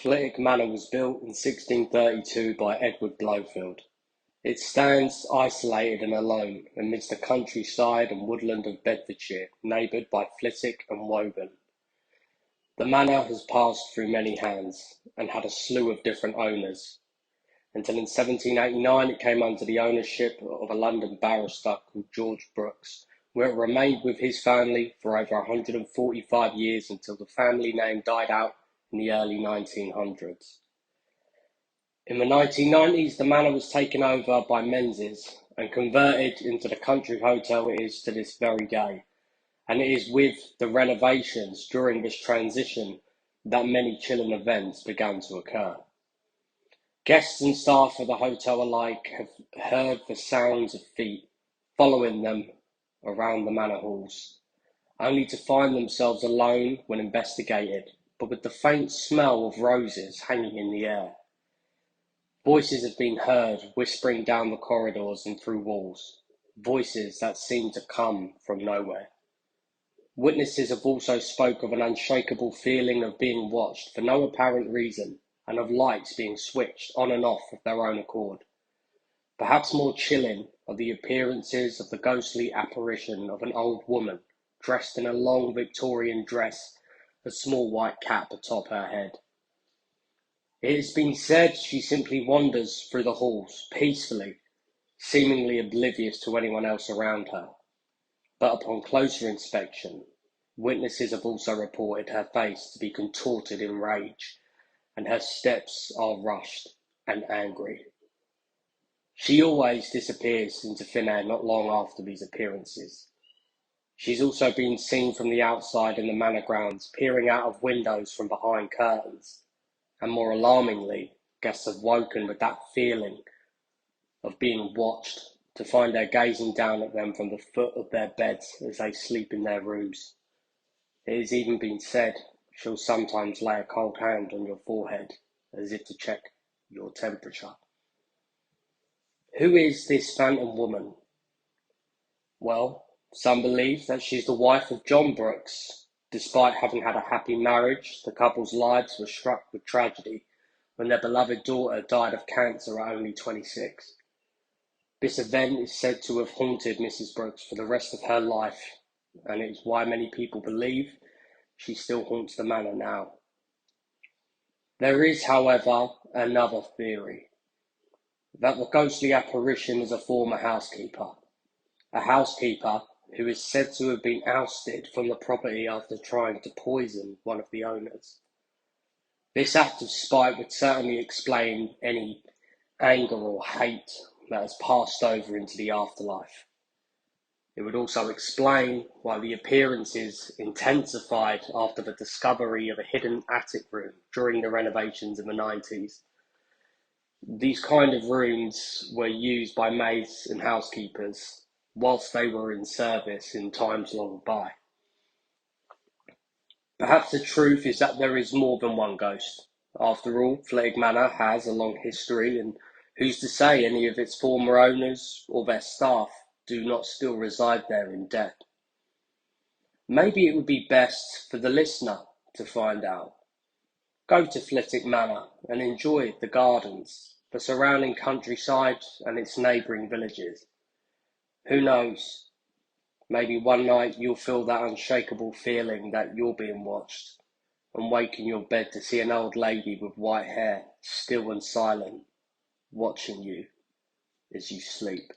Flitwick Manor was built in 1632 by Edward Blowfield. It stands isolated and alone amidst the countryside and woodland of Bedfordshire, neighboured by Flitwick and Woburn. The manor has passed through many hands and had a slew of different owners, until in 1789 it came under the ownership of a London barrister called George Brooks, where it remained with his family for over 145 years until the family name died out in the early 1900s. In the 1990s, the manor was taken over by Menzies and converted into the country hotel it is to this very day. And it is with the renovations during this transition that many chilling events began to occur. Guests and staff of the hotel alike have heard the sounds of feet following them around the manor halls, only to find themselves alone when investigated, but with the faint smell of roses hanging in the air. Voices have been heard whispering down the corridors and through walls, voices that seem to come from nowhere. Witnesses have also spoke of an unshakable feeling of being watched for no apparent reason, and of lights being switched on and off of their own accord. Perhaps more chilling are the appearances of the ghostly apparition of an old woman dressed in a long Victorian dress, a small white cap atop her head. It has been said she simply wanders through the halls peacefully, seemingly oblivious to anyone else around her. But upon closer inspection, witnesses have also reported her face to be contorted in rage, and her steps are rushed and angry. She always disappears into thin air not long after these appearances. She's also been seen from the outside in the manor grounds, peering out of windows from behind curtains. And more alarmingly, guests have woken with that feeling of being watched, to find her gazing down at them from the foot of their beds as they sleep in their rooms. It has even been said she'll sometimes lay a cold hand on your forehead as if to check your temperature. Who is this phantom woman? Well, some believe that she's the wife of John Brooks. Despite having had a happy marriage, the couple's lives were struck with tragedy when their beloved daughter died of cancer at only 26. This event is said to have haunted Mrs. Brooks for the rest of her life, and it is why many people believe she still haunts the manor now. There is, however, another theory, that the ghostly apparition is a former housekeeper, a housekeeper who is said to have been ousted from the property after trying to poison one of the owners. This act of spite would certainly explain any anger or hate that has passed over into the afterlife. It would also explain why the appearances intensified after the discovery of a hidden attic room during the renovations in the 90s. These kind of rooms were used by maids and housekeepers whilst they were in service in times long by. Perhaps the truth is that there is more than one ghost. After all, Flitwick Manor has a long history, and who's to say any of its former owners or their staff do not still reside there in death? Maybe it would be best for the listener to find out. Go to Flitwick Manor and enjoy the gardens, the surrounding countryside and its neighbouring villages. Who knows? Maybe one night you'll feel that unshakable feeling that you're being watched, and wake in your bed to see an old lady with white hair, still and silent, watching you as you sleep.